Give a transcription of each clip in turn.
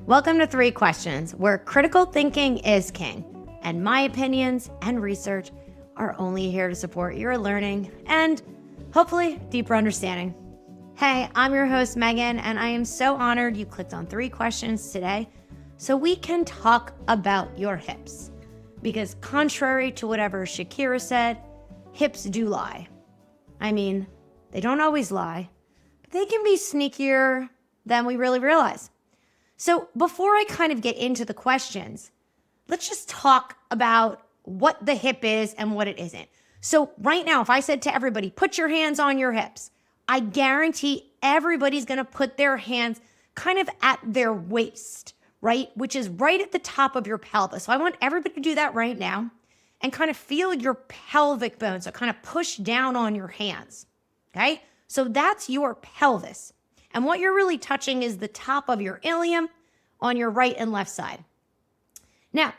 Welcome to 3 Questions, where critical thinking is king, and my opinions and research are only here to support your learning and hopefully deeper understanding. Hey, I'm your host, Meghann, and I am so honored you clicked on 3 questions today so we can talk about your hips. Because contrary to whatever Shakira said, hips do lie. I mean, they don't always lie, but they can be sneakier than we really realize. So before I kind of get into the questions, let's just talk about what the hip is and what it isn't. So right now, if I said to everybody, put your hands on your hips, I guarantee everybody's going to put their hands kind of at their waist, right? Which is right at the top of your pelvis. So I want everybody to do that right now and kind of feel your pelvic bone. So kind of push down on your hands, okay? So that's your pelvis. And what you're really touching is the top of your ilium on your right and left side. Now,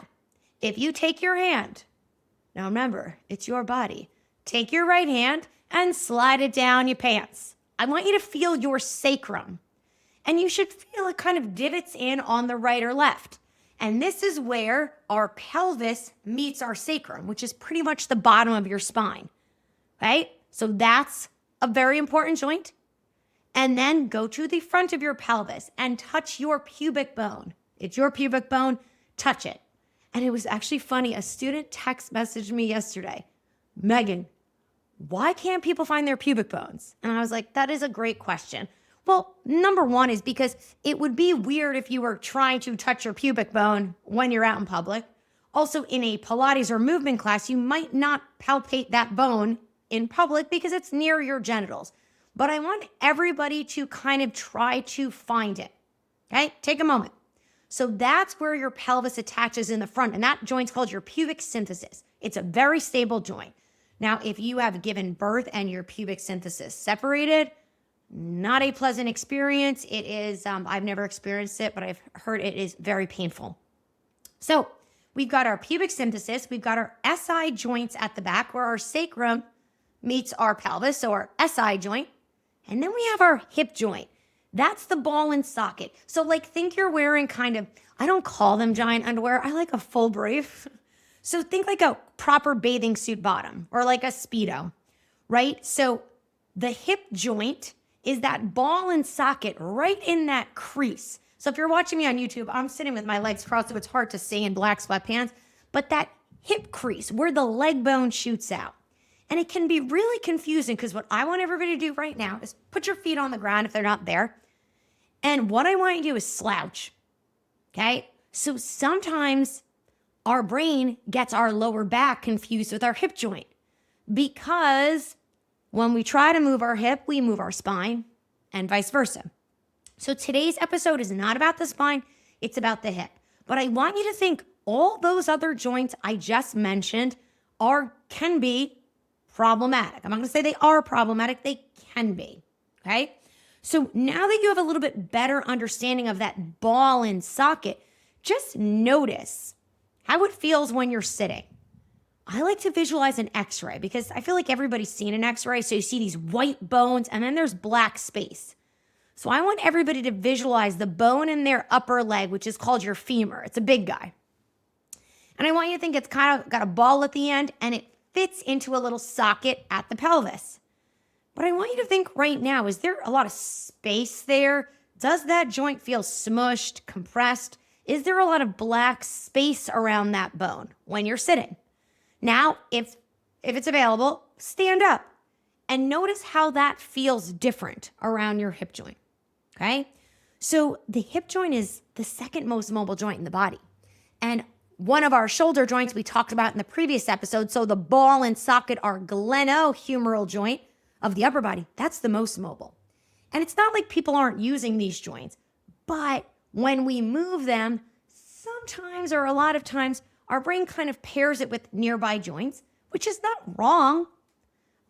if you take your hand, now remember, it's your body. Take your right hand and slide it down your pants. I want you to feel your sacrum. And you should feel it kind of divots in on the right or left. And this is where our pelvis meets our sacrum, which is pretty much the bottom of your spine, right? So that's a very important joint. And then go to the front of your pelvis and touch your pubic bone. It's your pubic bone, touch it. And it was actually funny. A student text messaged me yesterday, Meghann, why can't people find their pubic bones? And I was like, that is a great question. Well, number one is because it would be weird if you were trying to touch your pubic bone when you're out in public. Also, in a Pilates or movement class, you might not palpate that bone in public because it's near your genitals. But I want everybody to kind of try to find it, okay? Take a moment. So that's where your pelvis attaches in the front, and that joint's called your pubic symphysis. It's a very stable joint. Now, if you have given birth and your pubic symphysis separated, not a pleasant experience. It is, I've never experienced it, but I've heard it is very painful. So we've got our pubic symphysis. We've got our SI joints at the back where our sacrum meets our pelvis, so our SI joint. And then we have our hip joint. That's the ball and socket. So like think you're wearing kind of, I don't call them giant underwear. I like a full brief. So think like a proper bathing suit bottom or like a Speedo, right? So the hip joint is that ball and socket right in that crease. So if you're watching me on YouTube, I'm sitting with my legs crossed, so it's hard to see in black sweatpants, but that hip crease where the leg bone shoots out. And it can be really confusing because what I want everybody to do right now is put your feet on the ground if they're not there. And what I want you to do is slouch, okay? So sometimes our brain gets our lower back confused with our hip joint because when we try to move our hip, we move our spine and vice versa. So today's episode is not about the spine, it's about the hip. But I want you to think all those other joints I just mentioned can be problematic. I'm not going to say they are problematic. They can be, okay? So now that you have a little bit better understanding of that ball and socket, just notice how it feels when you're sitting. I like to visualize an x-ray because I feel like everybody's seen an x-ray. So you see these white bones and then there's black space. So I want everybody to visualize the bone in their upper leg, which is called your femur. It's a big guy. And I want you to think it's kind of got a ball at the end and it fits into a little socket at the pelvis. But I want you to think right now, is there a lot of space there? Does that joint feel smushed, compressed? Is there a lot of black space around that bone when you're sitting? Now, if it's available, stand up and notice how that feels different around your hip joint, okay? So the hip joint is the second most mobile joint in the body. And one of our shoulder joints we talked about in the previous episode, so the ball and socket, our glenohumeral joint of the upper body, that's the most mobile. And it's not like people aren't using these joints, but when we move them, sometimes or a lot of times, our brain kind of pairs it with nearby joints, which is not wrong,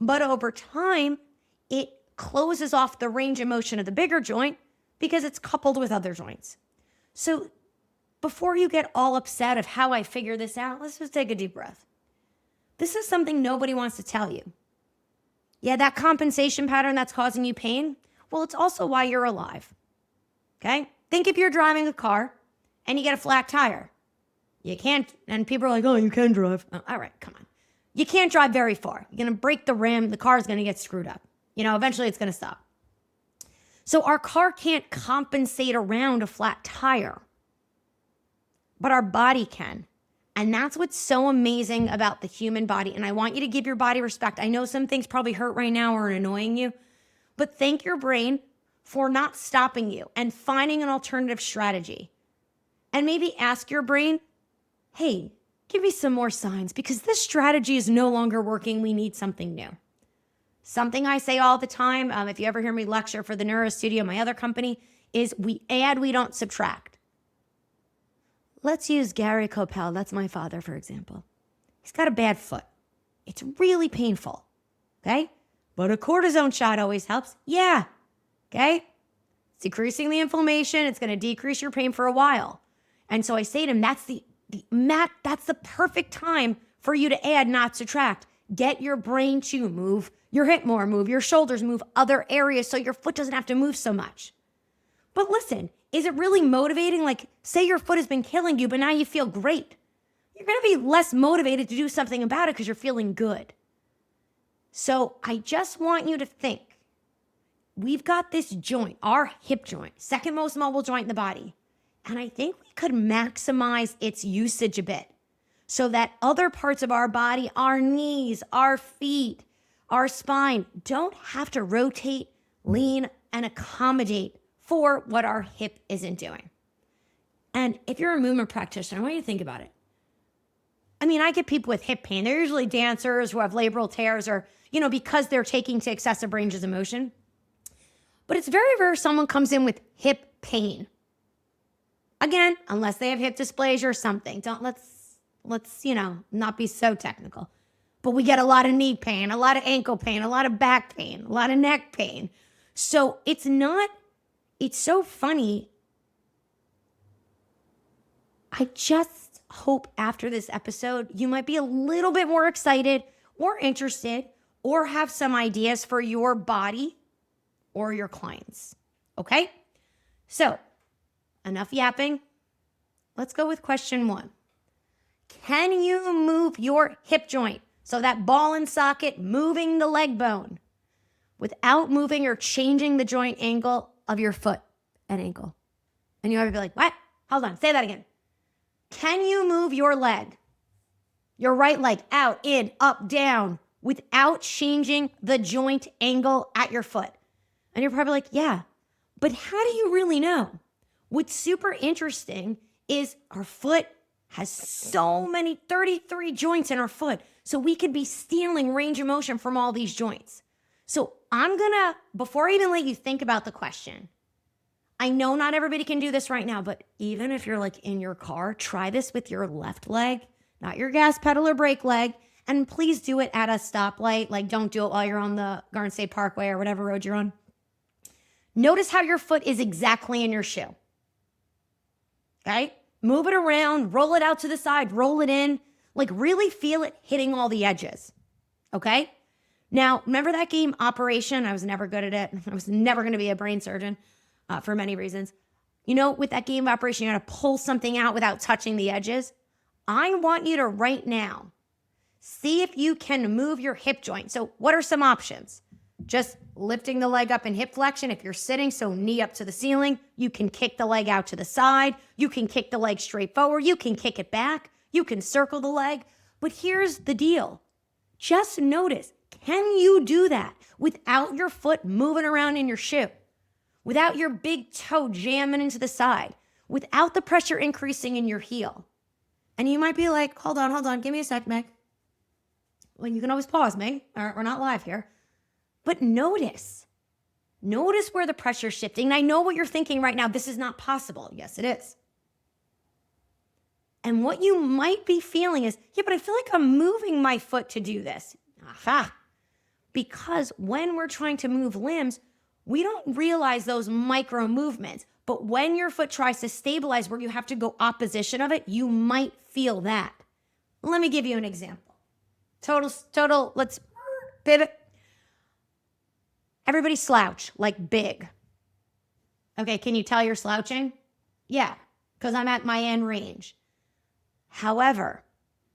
but over time, it closes off the range of motion of the bigger joint because it's coupled with other joints. So before you get all upset of how I figure this out, let's just take a deep breath. This is something nobody wants to tell you. Yeah, that compensation pattern that's causing you pain, well, it's also why you're alive. Okay? Think if you're driving a car and you get a flat tire. You can't, and people are like, oh, you can drive. Oh, all right, come on. You can't drive very far. You're going to break the rim. The car's going to get screwed up. Eventually it's going to stop. So our car can't compensate around a flat tire, but our body can. And that's what's so amazing about the human body. And I want you to give your body respect. I know some things probably hurt right now or are annoying you, but thank your brain for not stopping you and finding an alternative strategy. And maybe ask your brain, hey, give me some more signs because this strategy is no longer working. We need something new. Something I say all the time, if you ever hear me lecture for the Neuro Studio, my other company, is we add, we don't subtract. Let's use Gary Koppele. That's my father, for example. He's got a bad foot. It's really painful, okay? But a cortisone shot always helps. Yeah, okay? It's decreasing the inflammation. It's going to decrease your pain for a while. And so I say to him, that's the perfect time for you to add, not subtract. Get your brain to move your hip more, move your shoulders, move other areas so your foot doesn't have to move so much. But listen, is it really motivating? Like, say your foot has been killing you, but now you feel great. You're going to be less motivated to do something about it because you're feeling good. So I just want you to think, we've got this joint, our hip joint, second most mobile joint in the body. And I think we could maximize its usage a bit so that other parts of our body, our knees, our feet, our spine, don't have to rotate, lean, and accommodate for what our hip isn't doing. And if you're a movement practitioner, I want you to think about it. I mean, I get people with hip pain. They're usually dancers who have labral tears or, because they're taking to excessive ranges of motion. But it's very rare someone comes in with hip pain. Again, unless they have hip dysplasia or something. Let's not be so technical. But we get a lot of knee pain, a lot of ankle pain, a lot of back pain, a lot of neck pain. So it's so funny. I just hope after this episode, you might be a little bit more excited or interested or have some ideas for your body or your clients. Okay? So, enough yapping. Let's go with question 1. Can you move your hip joint? So that ball and socket, moving the leg bone without moving or changing the joint angle of your foot and ankle. And you might be like, what? Hold on, say that again. Can you move your leg, your right leg out, in, up, down, without changing the joint angle at your foot? And you're probably like, yeah, but how do you really know? What's super interesting is our foot has so many, 33 joints in our foot. So we could be stealing range of motion from all these joints. So before I even let you think about the question, I know not everybody can do this right now, but even if you're like in your car, try this with your left leg, not your gas pedal or brake leg. And please do it at a stoplight. Like, don't do it while you're on the Garden State Parkway or whatever road you're on. Notice how your foot is exactly in your shoe. Okay? Move it around, roll it out to the side, roll it in. Like, really feel it hitting all the edges. Okay? Now, remember that game Operation? I was never good at it. I was never going to be a brain surgeon for many reasons. With that game Operation, you got to pull something out without touching the edges. I want you to right now see if you can move your hip joint. So what are some options? Just lifting the leg up in hip flexion. If you're sitting, so knee up to the ceiling, you can kick the leg out to the side. You can kick the leg straight forward. You can kick it back. You can circle the leg. But here's the deal. Just notice, can you do that without your foot moving around in your shoe? Without your big toe jamming into the side? Without the pressure increasing in your heel? And you might be like, hold on, give me a sec, Meg. Well, you can always pause, Meg. We're not live here. But notice where the pressure's shifting. And I know what you're thinking right now. This is not possible. Yes, it is. And what you might be feeling is, yeah, but I feel like I'm moving my foot to do this. Aha. Because when we're trying to move limbs, we don't realize those micro movements. But when your foot tries to stabilize where you have to go opposition of it, you might feel that. Let me give you an example. Total, let's pivot. Everybody slouch, like big. Okay, can you tell you're slouching? Yeah. because I'm at my end range. However,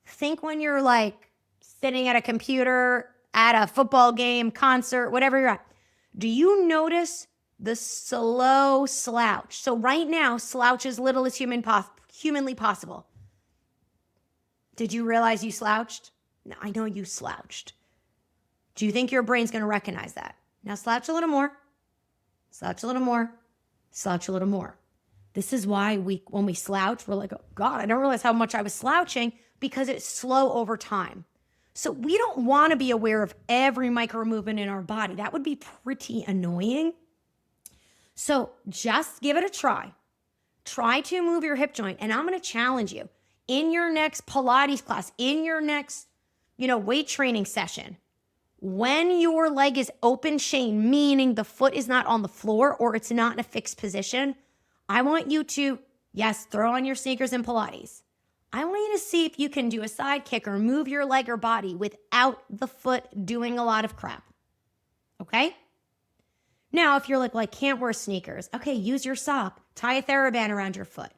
think when you're like sitting at a computer, at a football game, concert, whatever you're at. Do you notice the slow slouch? So right now, slouch as little as humanly possible. Did you realize you slouched? No, I know you slouched. Do you think your brain's going to recognize that? Now slouch a little more, slouch a little more, slouch a little more. This is why when we slouch, we're like, oh God, I don't realize how much I was slouching, because it's slow over time. So we don't want to be aware of every micro movement in our body. That would be pretty annoying. So just give it a try. Try to move your hip joint. And I'm going to challenge you in your next Pilates class, in your next, weight training session, when your leg is open chain, meaning the foot is not on the floor or it's not in a fixed position, I want you to, yes, throw on your sneakers in Pilates. I want you to see if you can do a side kick or move your leg or body without the foot doing a lot of crap. Okay? Now, if you're like, well, I can't wear sneakers. Okay, use your sock. Tie a TheraBand around your foot.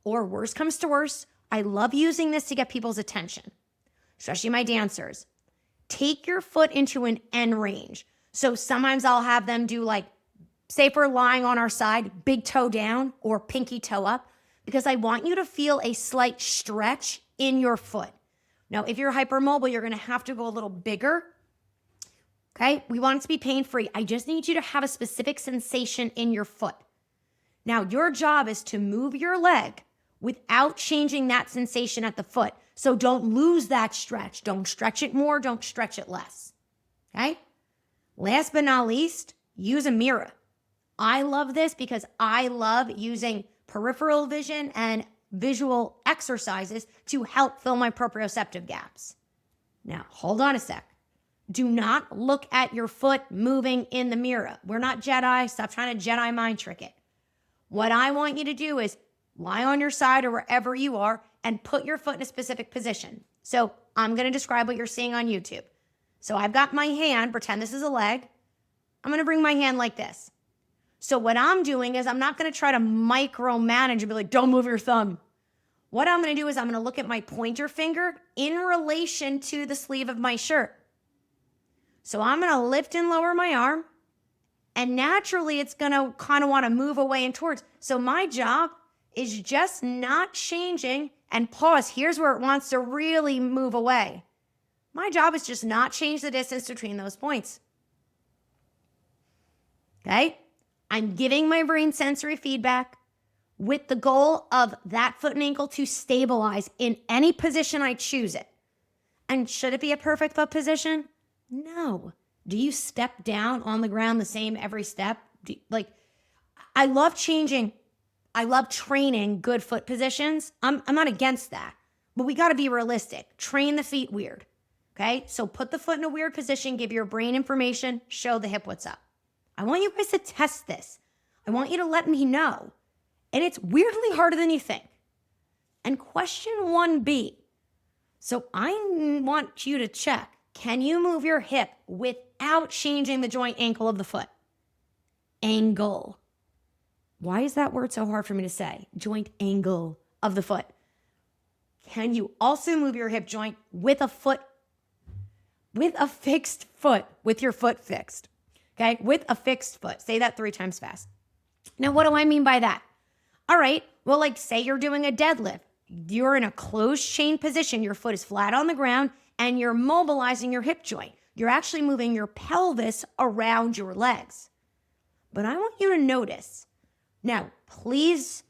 Or worst comes to worst, I love using this to get people's attention, especially my dancers. Take your foot into an end range. So sometimes I'll have them do like, say if we're lying on our side, big toe down or pinky toe up, because I want you to feel a slight stretch in your foot. Now, if you're hypermobile, you're going to have to go a little bigger. Okay? We want it to be pain-free. I just need you to have a specific sensation in your foot. Now, your job is to move your leg without changing that sensation at the foot. So don't lose that stretch. Don't stretch it more. Don't stretch it less. Okay? Last but not least, use a mirror. I love this because I love using peripheral vision and visual exercises to help fill my proprioceptive gaps. Now, hold on a sec. Do not look at your foot moving in the mirror. We're not Jedi. Stop trying to Jedi mind trick it. What I want you to do is lie on your side or wherever you are and put your foot in a specific position. So I'm going to describe what you're seeing on YouTube. So I've got my hand, pretend this is a leg. I'm going to bring my hand like this. So what I'm doing is I'm not going to try to micromanage and be like, don't move your thumb. What I'm going to do is I'm going to look at my pointer finger in relation to the sleeve of my shirt. So I'm going to lift and lower my arm, and naturally it's going to kind of want to move away and towards. So my job is just not changing and pause. Here's where it wants to really move away. My job is just not change the distance between those points. Okay? I'm giving my brain sensory feedback with the goal of that foot and ankle to stabilize in any position I choose it. And should it be a perfect foot position? No. Do you step down on the ground the same every step? I love changing. I love training good foot positions. I'm not against that, but we got to be realistic. Train the feet weird. Okay? So put the foot in a weird position, give your brain information, show the hip what's up. I want you guys to test this. I want you to let me know. And it's weirdly harder than you think. And question 1B. So I want you to check. Can you move your hip without changing the joint ankle of the foot? Angle. Why is that word so hard for me to say? Joint angle of the foot. Can you also move your hip joint with a fixed foot, with your foot fixed? Okay, with a fixed foot. Say that 3 times fast. Now, what do I mean by that? All right, well, like say you're doing a deadlift. You're in a closed chain position. Your foot is flat on the ground and you're mobilizing your hip joint. You're actually moving your pelvis around your legs. But I want you to notice. Now, please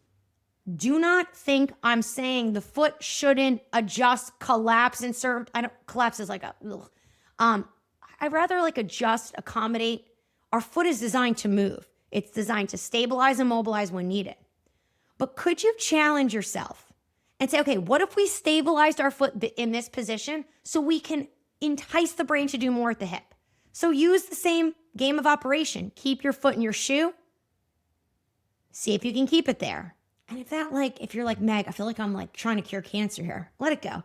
do not think I'm saying the foot shouldn't adjust, collapse, and serve. Collapse is like ugh. I'd rather like adjust, accommodate. Our foot is designed to move. It's designed to stabilize and mobilize when needed. But could you challenge yourself and say, okay, what if we stabilized our foot in this position so we can entice the brain to do more at the hip? So use the same game of operation. Keep your foot in your shoe. See if you can keep it there. And if you're like, Meg, I feel like I'm like trying to cure cancer here. Let it go.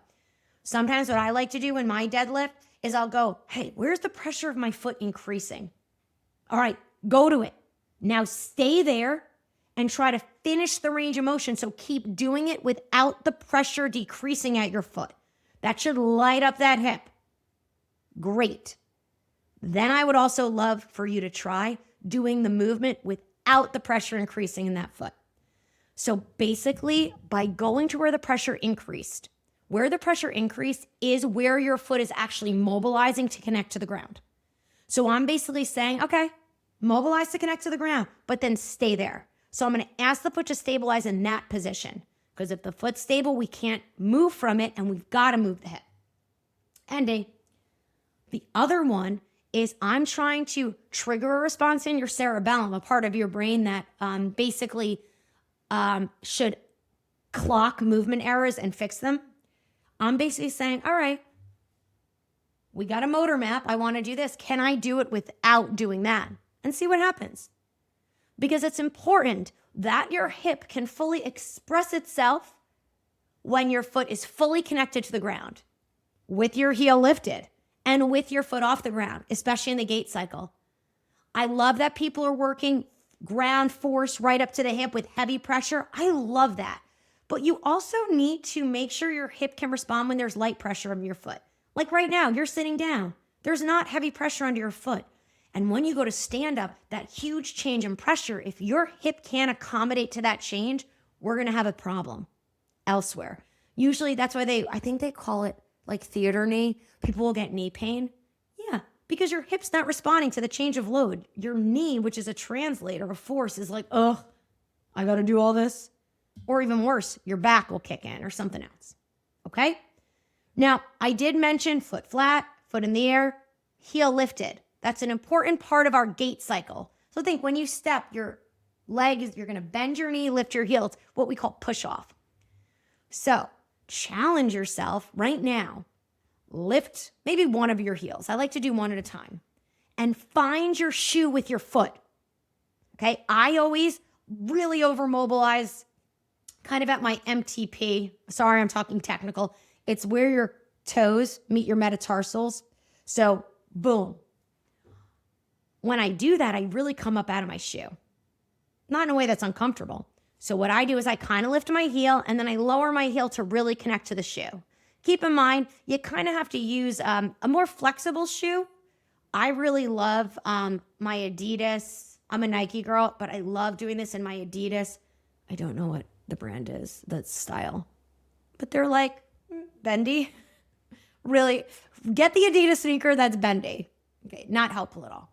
Sometimes what I like to do in my deadlift is I'll go, hey, where's the pressure of my foot increasing? All right, go to it. Now stay there and try to finish the range of motion. So keep doing it without the pressure decreasing at your foot. That should light up that hip. Great. Then I would also love for you to try doing the movement without the pressure increasing in that foot. So basically, by going to where the pressure increased is where your foot is actually mobilizing to connect to the ground. So I'm basically saying, okay, mobilize to connect to the ground, but then stay there. So I'm going to ask the foot to stabilize in that position, because if the foot's stable, we can't move from it, and we've got to move the hip. Ending. The other one is I'm trying to trigger a response in your cerebellum, a part of your brain that basically should clock movement errors and fix them. I'm basically saying, all right, we got a motor map. I want to do this. Can I do it without doing that? And see what happens. Because it's important that your hip can fully express itself when your foot is fully connected to the ground, with your heel lifted and with your foot off the ground, especially in the gait cycle. I love that people are working ground force right up to the hip with heavy pressure. I love that. But you also need to make sure your hip can respond when there's light pressure on your foot. Like right now, you're sitting down. There's not heavy pressure under your foot. And when you go to stand up, that huge change in pressure, if your hip can't accommodate to that change, we're going to have a problem elsewhere. Usually that's why I think they call it like theater knee. People will get knee pain. Yeah, because your hip's not responding to the change of load. Your knee, which is a translator of force, is like, ugh, I got to do all this. Or even worse, your back will kick in or something else. Okay? Now, I did mention foot flat, foot in the air, heel lifted. That's an important part of our gait cycle. So think when you step, your leg is, you're going to bend your knee, lift your heel. It's what we call push off. So challenge yourself right now. Lift maybe one of your heels. I like to do one at a time. And find your shoe with your foot. Okay? I always really overmobilize kind of at my MTP. Sorry, I'm talking technical. It's where your toes meet your metatarsals. So boom. When I do that, I really come up out of my shoe. Not in a way that's uncomfortable. So what I do is I kind of lift my heel and then I lower my heel to really connect to the shoe. Keep in mind, you kind of have to use a more flexible shoe. I really love my Adidas. I'm a Nike girl, but I love doing this in my Adidas. I don't know what the brand is, the style. But they're like bendy. Really, get the Adidas sneaker that's bendy. Okay, not helpful at all.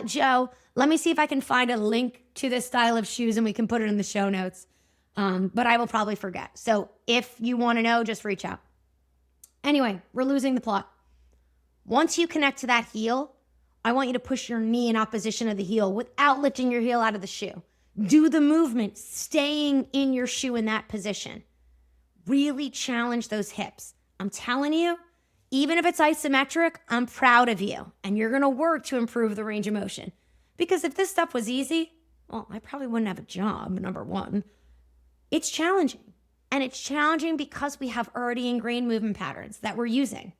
Joe, let me see if I can find a link to this style of shoes and we can put it in the show notes. But I will probably forget. So if you want to know, just reach out. Anyway, we're losing the plot. Once you connect to that heel, I want you to push your knee in opposition of the heel without lifting your heel out of the shoe. Do the movement, staying in your shoe in that position. Really challenge those hips. I'm telling you, even if it's isometric, I'm proud of you. And you're going to work to improve the range of motion. Because if this stuff was easy, well, I probably wouldn't have a job, number one. It's challenging. And it's challenging because we have already ingrained movement patterns that we're using.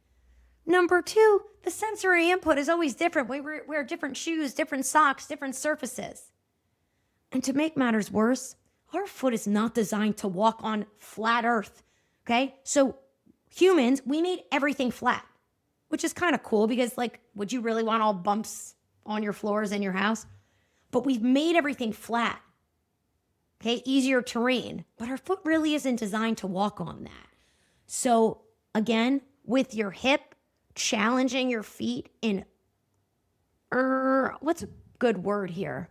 Number two, the sensory input is always different. We wear different shoes, different socks, different surfaces. And to make matters worse, our foot is not designed to walk on flat earth, okay? So humans, we made everything flat, which is kind of cool because, like, would you really want all bumps on your floors in your house? But we've made everything flat, okay? Easier terrain, but our foot really isn't designed to walk on that. So again, with your hip, challenging your feet in, what's a good word here?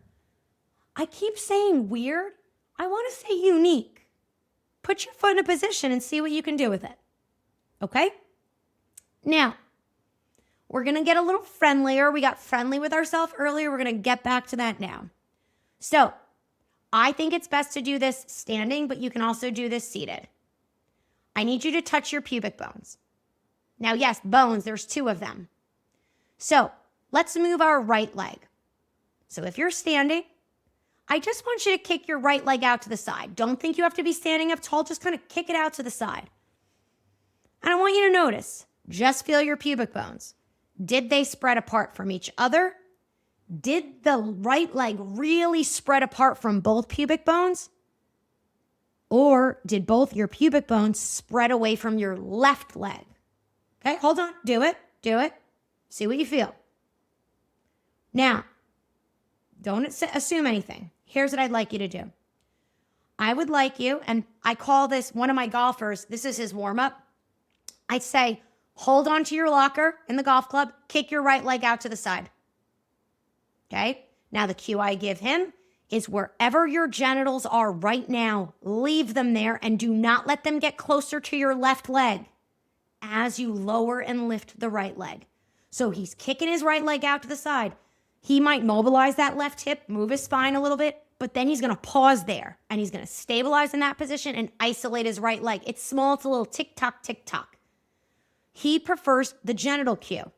I keep saying weird. I want to say unique. Put your foot in a position and see what you can do with it. Okay? Now, we're going to get a little friendlier. We got friendly with ourselves earlier. We're going to get back to that now. So, I think it's best to do this standing, but you can also do this seated. I need you to touch your pubic bones. Now, yes, bones, there's two of them. So, let's move our right leg. So, if you're standing, I just want you to kick your right leg out to the side. Don't think you have to be standing up tall. Just kind of kick it out to the side. And I want you to notice, just feel your pubic bones. Did they spread apart from each other? Did the right leg really spread apart from both pubic bones? Or did both your pubic bones spread away from your left leg? Okay, hold on. Do it. See what you feel. Now, don't assume anything. Here's what I'd like you to do. I would like you, and I call this one of my golfers, this is his warm-up. I'd say, hold on to your locker in the golf club, kick your right leg out to the side. Okay? Now the cue I give him is wherever your genitals are right now, leave them there and do not let them get closer to your left leg as you lower and lift the right leg. So he's kicking his right leg out to the side. He might mobilize that left hip, move his spine a little bit, but then he's going to pause there and he's going to stabilize in that position and isolate his right leg. It's small, it's a little tick-tock, tick-tock. He prefers the genital cue.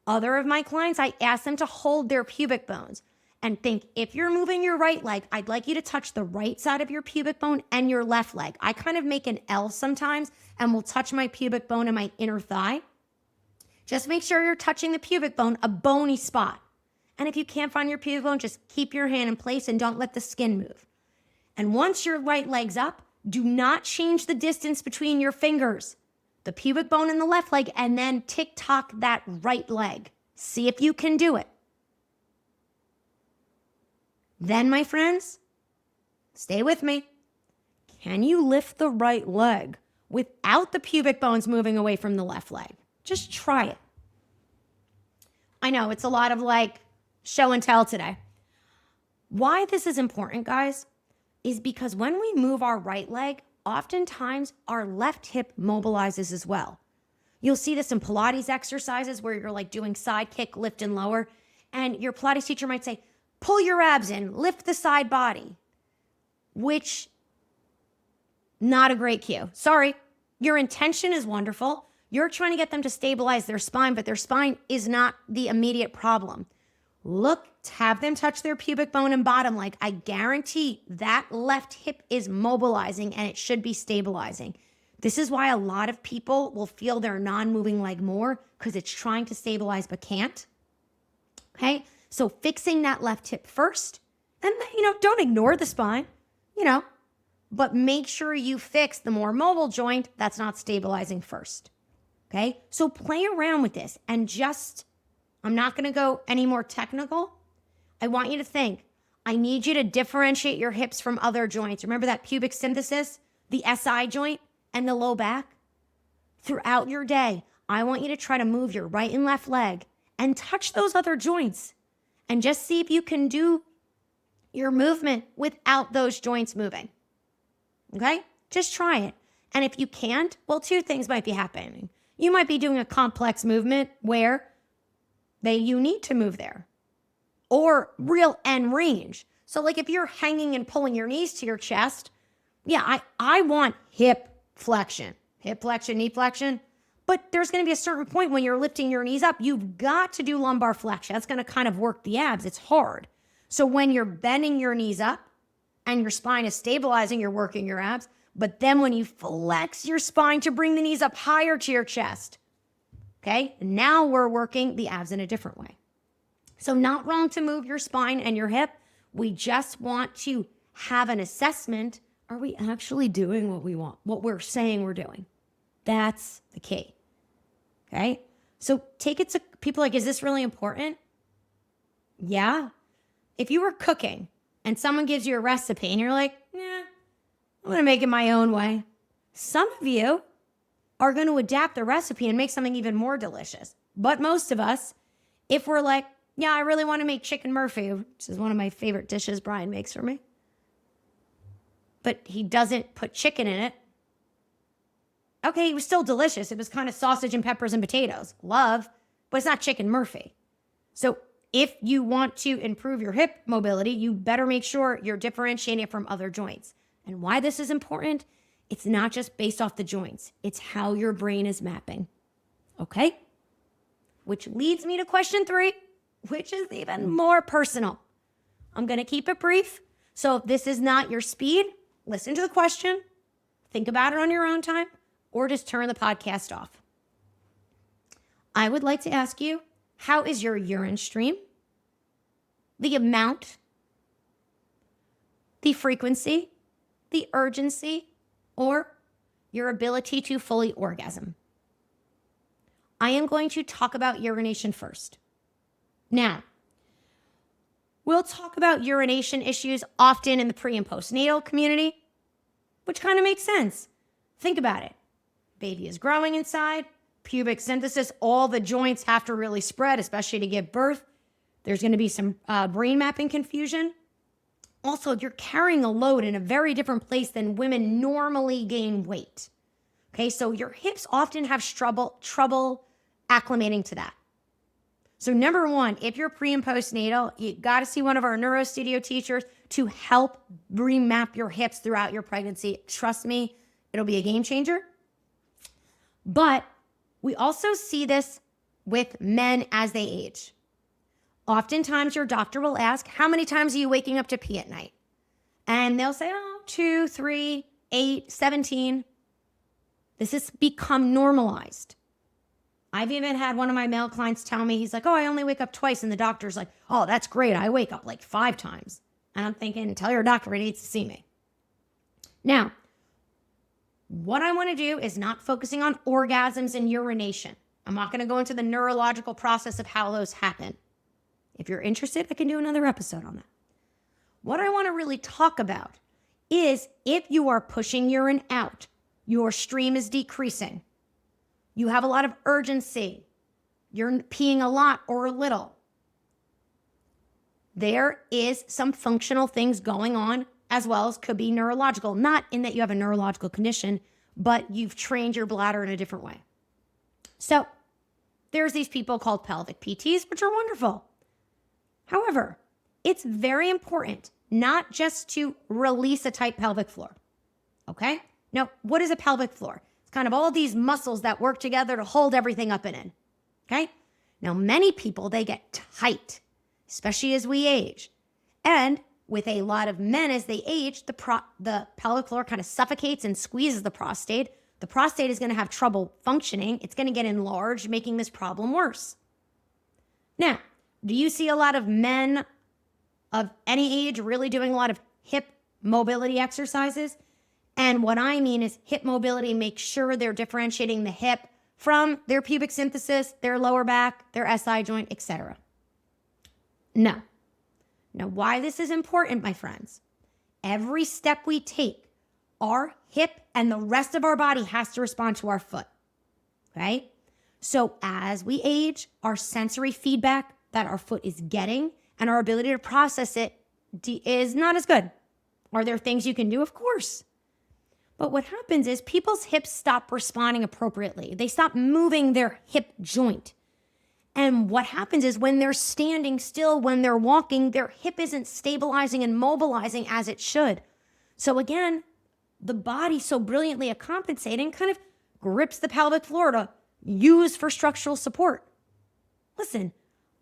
Other of my clients, I ask them to hold their pubic bones and think, if you're moving your right leg, I'd like you to touch the right side of your pubic bone and your left leg. I kind of make an L sometimes and will touch my pubic bone and my inner thigh. Just make sure you're touching the pubic bone, a bony spot. And if you can't find your pubic bone, just keep your hand in place and don't let the skin move. And once your right leg's up, do not change the distance between your fingers, the pubic bone and the left leg, and then tick-tock that right leg. See if you can do it. Then, my friends, stay with me. Can you lift the right leg without the pubic bones moving away from the left leg? Just try it. I know it's a lot of show and tell today. Why this is important, guys, is because when we move our right leg, oftentimes our left hip mobilizes as well. You'll see this in Pilates exercises where you're doing side kick, lift and lower, and your Pilates teacher might say, pull your abs in, lift the side body, which not a great cue. Sorry, your intention is wonderful. You're trying to get them to stabilize their spine, but their spine is not the immediate problem. Look, have them touch their pubic bone and bottom leg. I guarantee that left hip is mobilizing and it should be stabilizing. This is why a lot of people will feel their non-moving leg more because it's trying to stabilize but can't. Okay? So fixing that left hip first, and don't ignore the spine, but make sure you fix the more mobile joint that's not stabilizing first. Okay? So play around with this and I'm not going to go any more technical. I want you to think, I need you to differentiate your hips from other joints. Remember that pubic symphysis, the SI joint, and the low back? Throughout your day, I want you to try to move your right and left leg and touch those other joints and just see if you can do your movement without those joints moving. Okay? Just try it. And if you can't, well, two things might be happening. You might be doing a complex movement where you need to move there, or real end range. So if you're hanging and pulling your knees to your chest, I want hip flexion, knee flexion. But there's going to be a certain point when you're lifting your knees up, you've got to do lumbar flexion. That's going to kind of work the abs. It's hard. So when you're bending your knees up and your spine is stabilizing, you're working your abs. But then when you flex your spine to bring the knees up higher to your chest, okay, now we're working the abs in a different way. So not wrong to move your spine and your hip. We just want to have an assessment. Are we actually doing what we want, what we're saying we're doing? That's the key. Okay? So take it to people is this really important? Yeah. If you were cooking and someone gives you a recipe and you're I'm going to make it my own way. Some of you are going to adapt the recipe and make something even more delicious. But most of us, if we're I really want to make chicken Murphy, which is one of my favorite dishes Brian makes for me, but he doesn't put chicken in it. Okay, it was still delicious. It was kind of sausage and peppers and potatoes. Love, but it's not chicken Murphy. So if you want to improve your hip mobility, you better make sure you're differentiating it from other joints. And why this is important, it's not just based off the joints. It's how your brain is mapping. Okay? Which leads me to question 3, which is even more personal. I'm going to keep it brief. So if this is not your speed, listen to the question, think about it on your own time, or just turn the podcast off. I would like to ask you, how is your urine stream? the amount, the frequency, the urgency, or your ability to fully orgasm. I am going to talk about urination first. Now, we'll talk about urination issues often in the pre- and postnatal community, which kind of makes sense. Think about it. Baby is growing inside, pubic synthesis, all the joints have to really spread, especially to give birth. There's going to be some brain mapping confusion. Also, you're carrying a load in a very different place than women normally gain weight. Okay, so your hips often have trouble acclimating to that. So number one, if you're pre and postnatal, you got to see one of our neuro studio teachers to help remap your hips throughout your pregnancy. Trust me, it'll be a game changer. But we also see this with men as they age. Oftentimes your doctor will ask, how many times are you waking up to pee at night? And they'll say, 2, 3, 8, 17. This has become normalized. I've even had one of my male clients tell me, he's like, I only wake up twice. And the doctor's like, that's great. I wake up like 5 times. And I'm thinking, tell your doctor he needs to see me. Now, what I want to do is not focusing on orgasms and urination. I'm not going to go into the neurological process of how those happen. If you're interested, I can do another episode on that. What I want to really talk about is if you are pushing urine out, your stream is decreasing, you have a lot of urgency, you're peeing a lot or a little, there is some functional things going on as well as could be neurological. Not in that you have a neurological condition, but you've trained your bladder in a different way. So there's these people called pelvic PTs, which are wonderful. However, it's very important not just to release a tight pelvic floor, okay? Now, what is a pelvic floor? It's kind of all these muscles that work together to hold everything up and in, okay? Now, many people, they get tight, especially as we age. And with a lot of men as they age, the pelvic floor kind of suffocates and squeezes the prostate. The prostate is going to have trouble functioning. It's going to get enlarged, making this problem worse. Now, do you see a lot of men of any age really doing a lot of hip mobility exercises? And what I mean is hip mobility, make sure they're differentiating the hip from their pubic symphysis, their lower back, their SI joint, etc. No. Now, why this is important, my friends, every step we take, our hip and the rest of our body has to respond to our foot, okay? So as we age, our sensory feedback that our foot is getting and our ability to process it is not as good. Are there things you can do? Of course. But what happens is people's hips stop responding appropriately. They stop moving their hip joint. And what happens is when they're standing still, when they're walking, their hip isn't stabilizing and mobilizing as it should. So again, the body so brilliantly at compensating kind of grips the pelvic floor to use for structural support. Listen,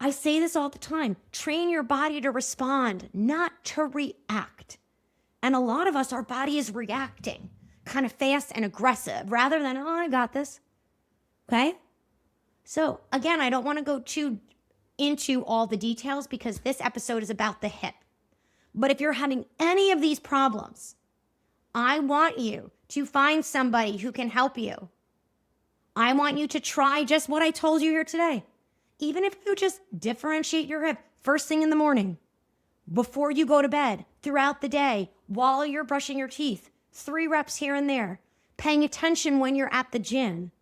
I say this all the time. Train your body to respond, not to react. And a lot of us, our body is reacting kind of fast and aggressive rather than, I got this. Okay? So again, I don't want to go too into all the details because this episode is about the hip. But if you're having any of these problems, I want you to find somebody who can help you. I want you to try just what I told you here today. Even if you just differentiate your hip first thing in the morning, before you go to bed, throughout the day, while you're brushing your teeth, 3 reps here and there, paying attention when you're at the gym.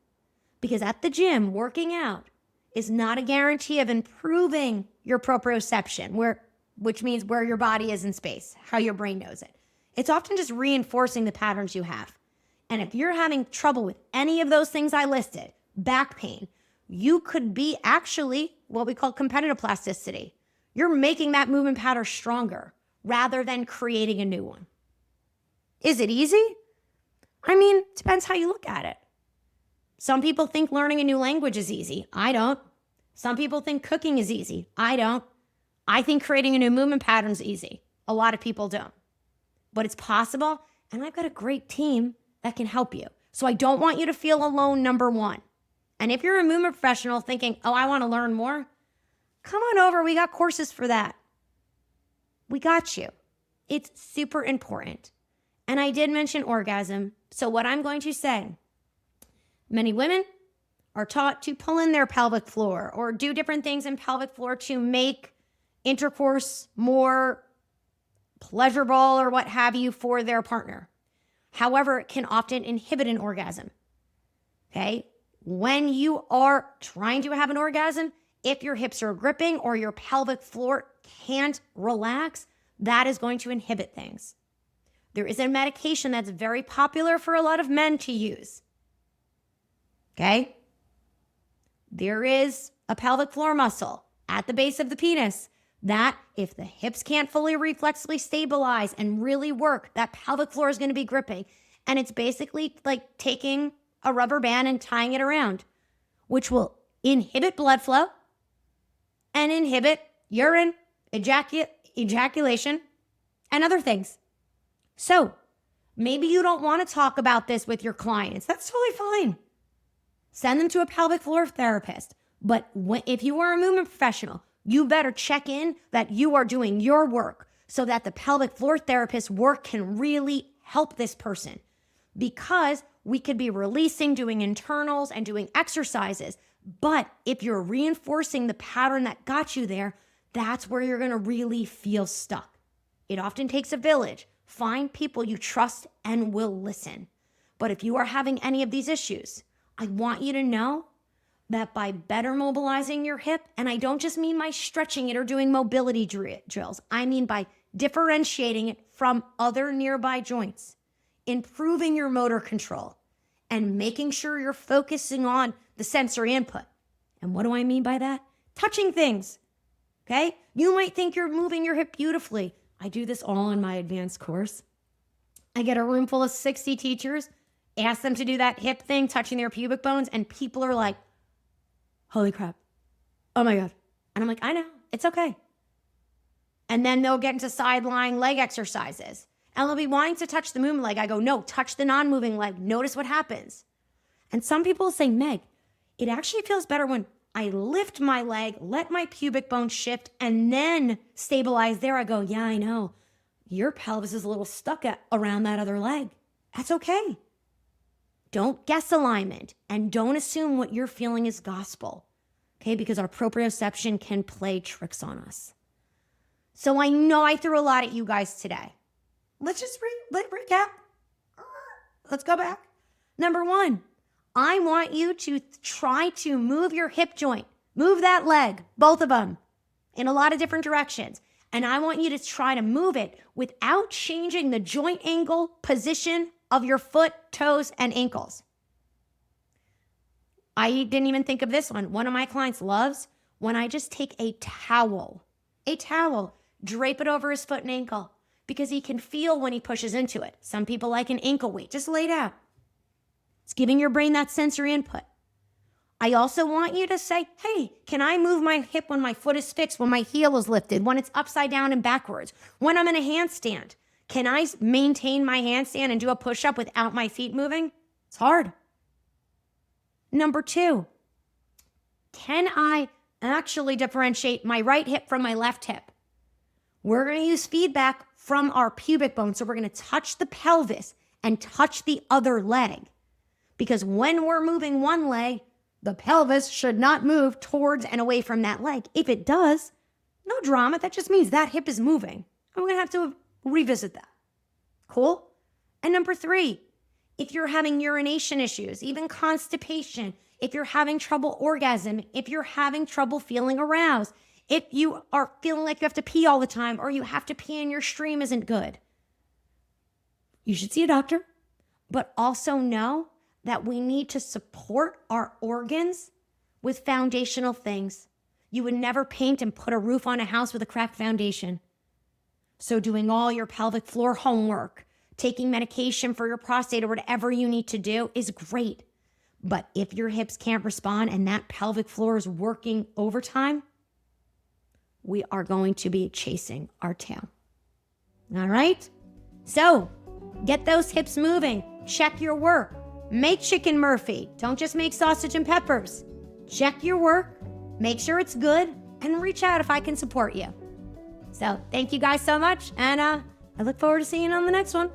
Because at the gym, working out is not a guarantee of improving your proprioception, which means where your body is in space, how your brain knows it. It's often just reinforcing the patterns you have. And if you're having trouble with any of those things I listed, back pain, you could be actually what we call competitive plasticity. You're making that movement pattern stronger rather than creating a new one. Is it easy? I mean, it depends how you look at it. Some people think learning a new language is easy. I don't. Some people think cooking is easy. I don't. I think creating a new movement pattern is easy. A lot of people don't. But it's possible, and I've got a great team that can help you. So I don't want you to feel alone, number one. And if you're a movement professional thinking, I want to learn more, come on over. We got courses for that. we got you. It's super important. And I did mention orgasm. So what I'm going to say, many women are taught to pull in their pelvic floor or do different things in pelvic floor to make intercourse more pleasurable or what have you for their partner. However, it can often inhibit an orgasm. Okay? When you are trying to have an orgasm, if your hips are gripping or your pelvic floor can't relax, that is going to inhibit things. There is a medication that's very popular for a lot of men to use. Okay? There is a pelvic floor muscle at the base of the penis that if the hips can't fully reflexively stabilize and really work, that pelvic floor is going to be gripping. And it's basically like taking a rubber band and tying it around, which will inhibit blood flow and inhibit urine, ejaculation, and other things. So maybe you don't want to talk about this with your clients. That's totally fine. Send them to a pelvic floor therapist. But if you are a movement professional, you better check in that you are doing your work so that the pelvic floor therapist's work can really help this person. Because we could be releasing, doing internals, and doing exercises. But if you're reinforcing the pattern that got you there, that's where you're going to really feel stuck. It often takes a village. Find people you trust and will listen. But if you are having any of these issues, I want you to know that by better mobilizing your hip, and I don't just mean by stretching it or doing mobility drills, I mean by differentiating it from other nearby joints, improving your motor control, and making sure you're focusing on the sensory input. And what do I mean by that? Touching things, okay? You might think you're moving your hip beautifully. I do this all in my advanced course. I get a room full of 60 teachers, ask them to do that hip thing, touching their pubic bones, and people are like, holy crap, oh my God. And I'm like, I know, it's okay. And then they'll get into side lying leg exercises. And they'll be wanting to touch the moving leg. I go, no, touch the non-moving leg. Notice what happens. And some people say, Meg, it actually feels better when I lift my leg, let my pubic bone shift, and then stabilize there. I go, yeah, I know. Your pelvis is a little stuck around that other leg. That's okay. Don't guess alignment and don't assume what you're feeling is gospel, okay? Because our proprioception can play tricks on us. So I know I threw a lot at you guys today. Let's just recap. Let's go back. Number one, I want you to try to move your hip joint. Move that leg, both of them, in a lot of different directions. And I want you to try to move it without changing the joint angle, position of your foot, toes, and ankles. I didn't even think of this one. One of my clients loves when I just take a towel, drape it over his foot and ankle, because he can feel when he pushes into it. Some people like an ankle weight. Just lay down. It's giving your brain that sensory input. I also want you to say, hey, can I move my hip when my foot is fixed, when my heel is lifted, when it's upside down and backwards, when I'm in a handstand? Can I maintain my handstand and do a push-up without my feet moving? It's hard. Number two, can I actually differentiate my right hip from my left hip? We're going to use feedback from our pubic bone. So we're going to touch the pelvis and touch the other leg. Because when we're moving one leg, the pelvis should not move towards and away from that leg. If it does, no drama. That just means that hip is moving. And we're going to have to revisit that. Cool? And number three, if you're having urination issues, even constipation, if you're having trouble orgasm, if you're having trouble feeling aroused, if you are feeling like you have to pee all the time or you have to pee and your stream isn't good, you should see a doctor. But also know that we need to support our organs with foundational things. You would never paint and put a roof on a house with a cracked foundation. So doing all your pelvic floor homework, taking medication for your prostate or whatever you need to do is great. But if your hips can't respond and that pelvic floor is working overtime, we are going to be chasing our tail. All right? So get those hips moving. Check your work. Make chicken Murphy. Don't just make sausage and peppers. Check your work. Make sure it's good and reach out if I can support you. So thank you guys so much. And I look forward to seeing you on the next one.